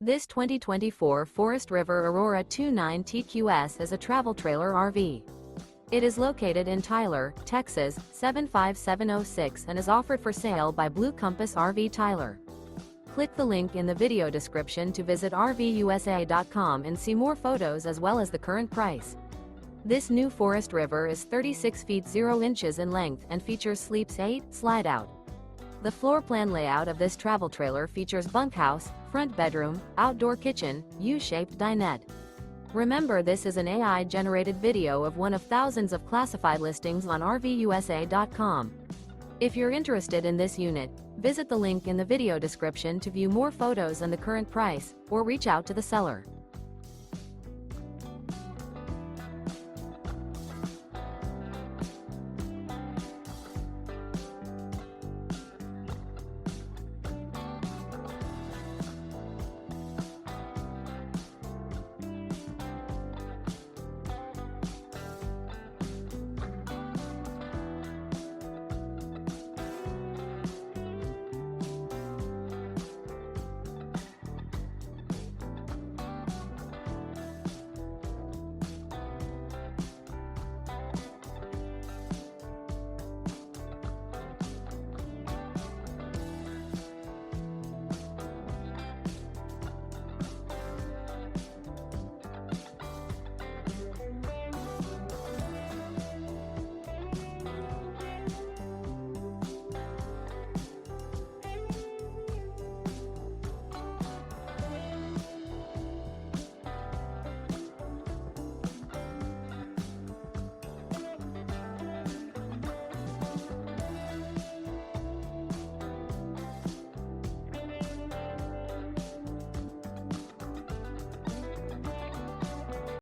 This 2024 Forest River Aurora 29 TQS is a travel trailer RV. It is located in Tyler, Texas, 75706 and is offered for sale by Blue Compass RV Tyler. Click the link in the video description to visit RVUSA.com and see more photos as well as the current price. This new Forest River is 36 feet 0 inches in length and features Sleeps 8 Slideout. The floor plan layout of this travel trailer features bunkhouse, front bedroom, outdoor kitchen, U-shaped dinette. Remember, this is an AI-generated video of one of thousands of classified listings on RVUSA.com. If you're interested in this unit, visit the link in the video description to view more photos and the current price, or reach out to the seller.